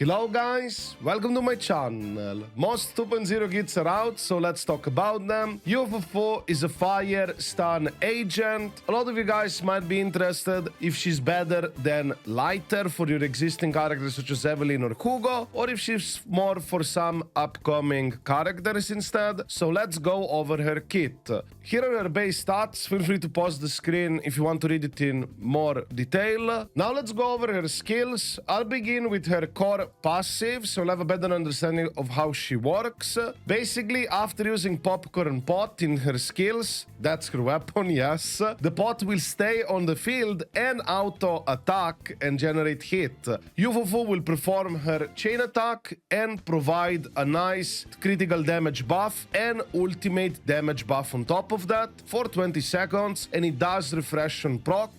Hello guys, welcome to my channel. Most 2.0 kits are out, so let's talk about them. Fufu is a fire stun agent. A lot of you guys might be interested if she's better than lighter for your existing characters such as Evelyn or Hugo, or if she's more for some upcoming characters instead. So let's go over her kit. Here are her base stats. Feel free to pause the screen if you want to read it in more detail. Now let's go over her skills. I'll begin with her core passive, so you'll have a better understanding of how she works. Basically, after using popcorn pot in her skills, that's her weapon, yes, the pot will stay on the field and auto attack and generate hit. Fufu will perform her chain attack and provide a nice critical damage buff and ultimate damage buff on top of that for 20 seconds, and it does refresh on proc.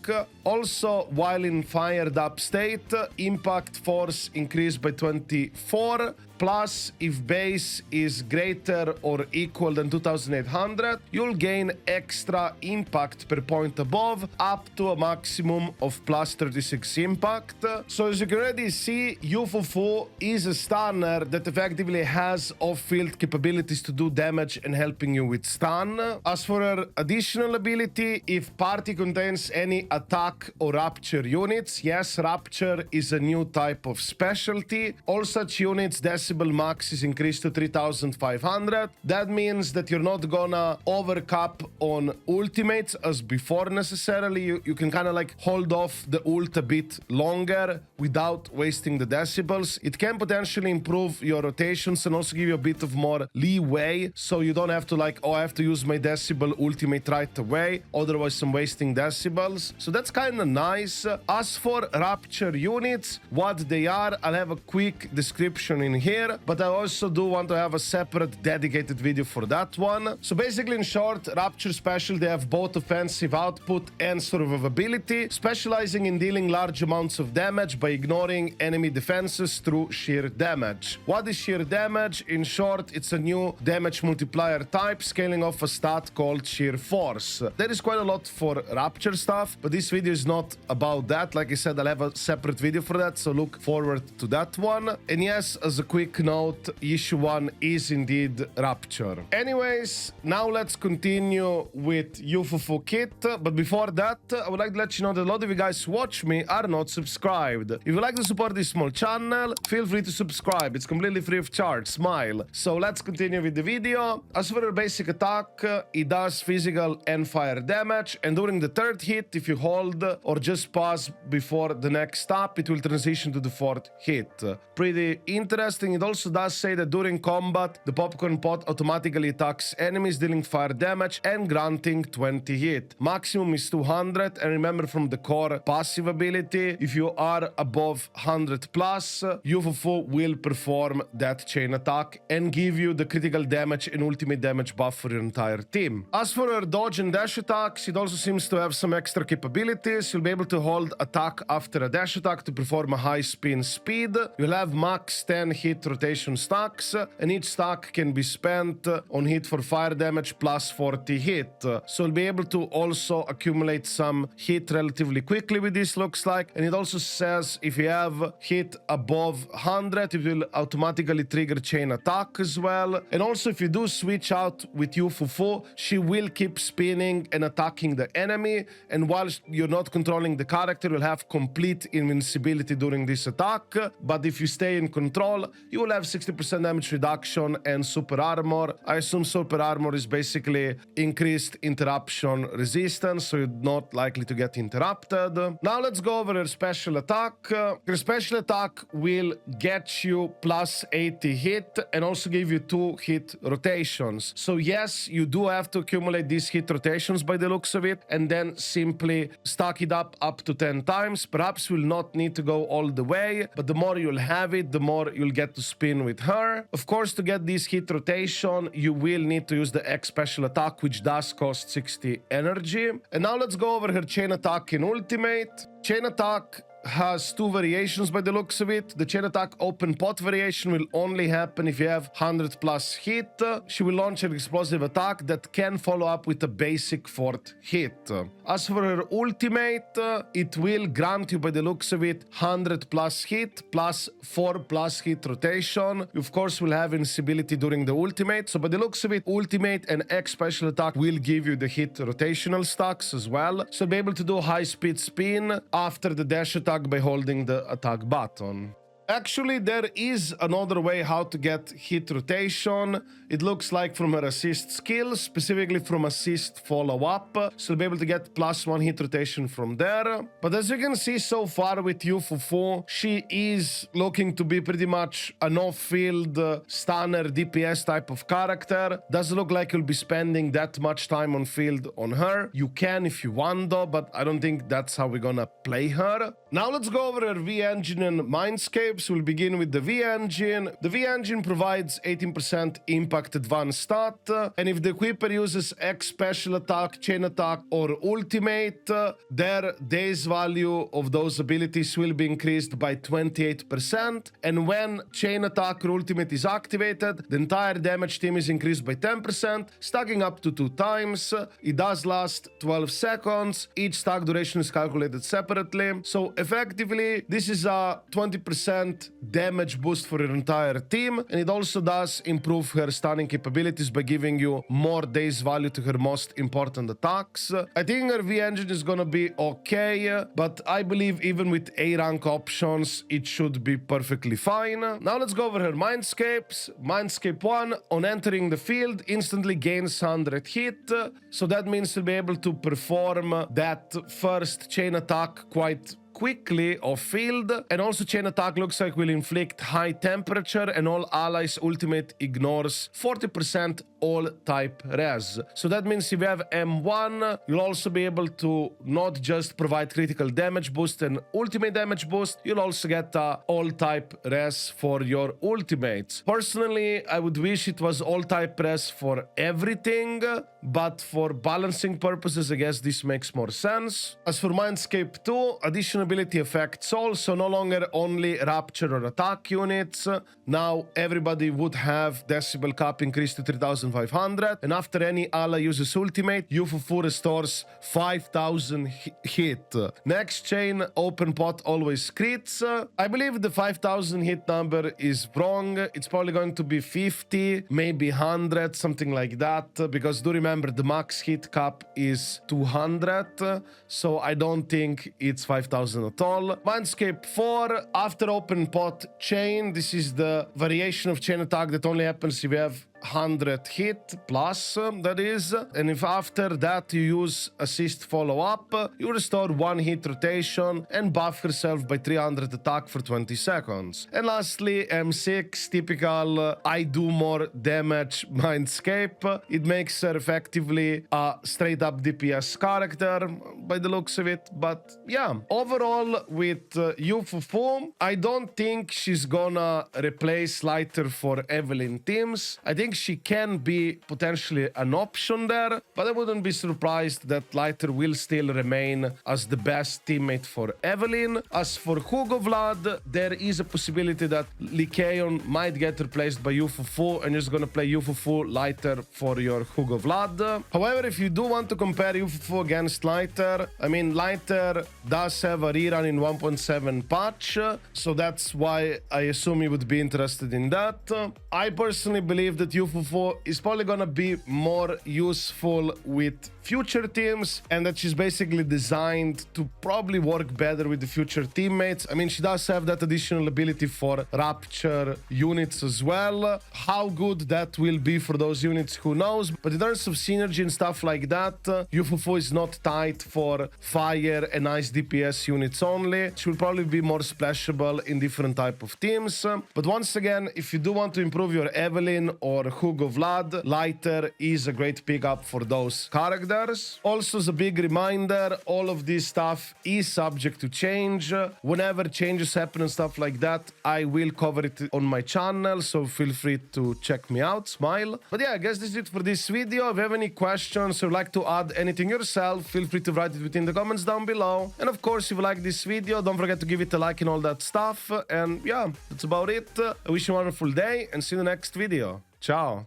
Also, while in fired up state, impact force increased by 24, plus if base is greater or equal than 2800, you'll gain extra impact per point above up to a maximum of plus 36 impact. So as you can already see, Fufu is a stunner that effectively has off-field capabilities to do damage and helping you with stun. As for her additional ability, if party contains any attack or rapture units, yes, rapture is a new type of specialty. All such units decibel max is increased to 3500. That means that you're not gonna overcap on ultimates as before necessarily. You can kind of like hold off the ult a bit longer without wasting the decibels. It can potentially improve your rotations and also give you a bit of more leeway, so you don't have to like, oh, I have to use my decibel ultimate right away, otherwise I'm wasting decibels. So that's kind of nice. As for rapture units, what they are, I'll have a quick description in here, but I also do want to have a separate dedicated video for that one. So basically, in short, Rapture Special, they have both offensive output and survivability, specializing in dealing large amounts of damage by ignoring enemy defenses through sheer damage. What is sheer damage? In short, it's a new damage multiplier type scaling off a stat called sheer force. There is quite a lot for Rapture stuff, but this video is not about that. Like I said, I'll have a separate video for that, so look forward to that one. And yes, as a quick note, issue 1 is indeed Rapture. Anyways, now let's continue with Fufu kit, but before that, I would like to let you know that a lot of you guys who watch me are not subscribed. If you like to support this small channel, feel free to subscribe. It's completely free of charge. Smile. So let's continue with the video. As for her basic attack, it does physical and fire damage, and during the third hit, if you hold or just pause before the next stop, it will transition to the fourth hit. Pretty interesting. It also does say that during combat, the popcorn pot automatically attacks enemies, dealing fire damage and granting 20 hit. Maximum is 200, and remember from the core passive ability, if you are above 100 plus, Fufu will perform that chain attack and give you the critical damage and ultimate damage buff for your entire team. As for her dodge and dash attacks, it also seems to have some extra capabilities. You'll be able to hold attack after a dash attack to perform a high spin speed. You'll have max 10 hit rotation stacks, and each stack can be spent on hit for fire damage plus 40 hit. So you'll be able to also accumulate some hit relatively quickly with this, looks like. And it also says if you have hit above 100, it will automatically trigger chain attack as well. And also if you do switch out with Fufu, she will keep spinning and attacking the enemy, and while you're not controlling the character, you'll have complete invincibility during this attack. But if you stay in control, you will have 60% damage reduction and super armor. I assume super armor is basically increased interruption resistance, so you're not likely to get interrupted. Now let's go over her special attack. Her special attack will get you plus 80 hit and also give you 2 hit rotations. So yes, you do have to accumulate these hit rotations by the looks of it, and then simply stack it up to 10 times. Perhaps you'll not need to go all the way, but the more you'll have it, the more you'll get to spin with her. Of course, to get this hit rotation, you will need to use the X special attack, which does cost 60 energy. And now let's go over her chain attack in ultimate. Chain attack has two variations by the looks of it. The chain attack open pot variation will only happen if you have 100 plus hit. She will launch an explosive attack that can follow up with a basic fourth hit. As for her ultimate, it will grant you by the looks of it 100 plus hit plus 4 plus hit rotation. You of course will have invincibility during the ultimate, so by the looks of it, ultimate and X special attack will give you the hit rotational stacks as well. So be able to do high speed spin after the dash attack by holding the attack button. Actually, there is another way how to get hit rotation. It looks like from her assist skill, specifically from assist follow-up. So you'll be able to get +1 hit rotation from there. But as you can see so far with Fufu, she is looking to be pretty much an off-field stunner DPS type of character. Doesn't look like you'll be spending that much time on field on her. You can if you want though, but I don't think that's how we're gonna play her. Now let's go over her V-Engine and Mindscape. So we'll begin with the V-Engine. The V-Engine provides 18% impact advanced stat, and if the equiper uses X special attack, chain attack, or ultimate, their days value of those abilities will be increased by 28%, and when chain attack or ultimate is activated, the entire damage team is increased by 10%, stacking up to 2 times. It does last 12 seconds. Each stack duration is calculated separately, so effectively this is a 20% damage boost for your entire team, and it also does improve her stunning capabilities by giving you more days value to her most important attacks. I think her V-Engine is gonna be okay, but I believe even with A rank options it should be perfectly fine. Now let's go over her Mindscapes. Mindscape 1, on entering the field, instantly gains 100 hit, so that means you'll be able to perform that first chain attack quite quickly off field, and also chain attack looks like will inflict high temperature, and all allies ultimate ignores 40% all type res. So that means if you have M1, you'll also be able to not just provide critical damage boost and ultimate damage boost, you'll also get all type res for your ultimates. Personally, I would wish it was all type res for everything, but for balancing purposes, I guess this makes more sense. As for Mindscape 2, additional ability affects all, so no longer only Rapture or attack units. Now everybody would have decibel cap increased to 3500, and after any ally uses ultimate, Fufu restores 5000 hit. Next chain, open pot always crits. I believe the 5000 hit number is wrong. It's probably going to be 50, maybe 100, something like that, because do remember the max hit cap is 200, so I don't think it's 5000 at all. Mindscape 4, after open pot chain, this is the variation of chain attack that only happens if you have 100 hit plus, that is, and if after that you use assist follow-up, you restore 1 hit rotation and buff yourself by 300 attack for 20 seconds. And lastly, M6, typical I do more damage Mindscape. It makes her effectively a straight up DPS character by the looks of it, but yeah, overall with Fufu, I don't think she's gonna replace Lighter for Evelyn teams. I think she can be potentially an option there, but I wouldn't be surprised that Lighter will still remain as the best teammate for Evelyn. As for Hugo Vlad, there is a possibility that Lycaon might get replaced by Fufu, and you're just gonna play Fufu Lighter for your Hugo Vlad. However, if you do want to compare Fufu against Lighter, I mean, Lighter does have a rerun in 1.7 patch, so that's why I assume you would be interested in that. I personally believe that Fufu is probably gonna be more useful with future teams, and that she's basically designed to probably work better with the future teammates. I mean, she does have that additional ability for Rapture units as well. How good that will be for those units, who knows? But in terms of synergy and stuff like that, Fufu is not tied for fire and ice DPS units only. She will probably be more splashable in different type of teams. But once again, if you do want to improve your Evelyn or Hugo Vlad, Lighter is a great pickup for those characters. Also, as a big reminder, all of this stuff is subject to change. Whenever changes happen and stuff like that, I will cover it on my channel, so feel free to check me out. Smile. But yeah, I guess this is it for this video. If you have any questions or like to add anything yourself, feel free to write it within the comments down below. And of course, if you like this video, don't forget to give it a like and all that stuff. And yeah, that's about it. I wish you a wonderful day and see you in the next video. Ciao.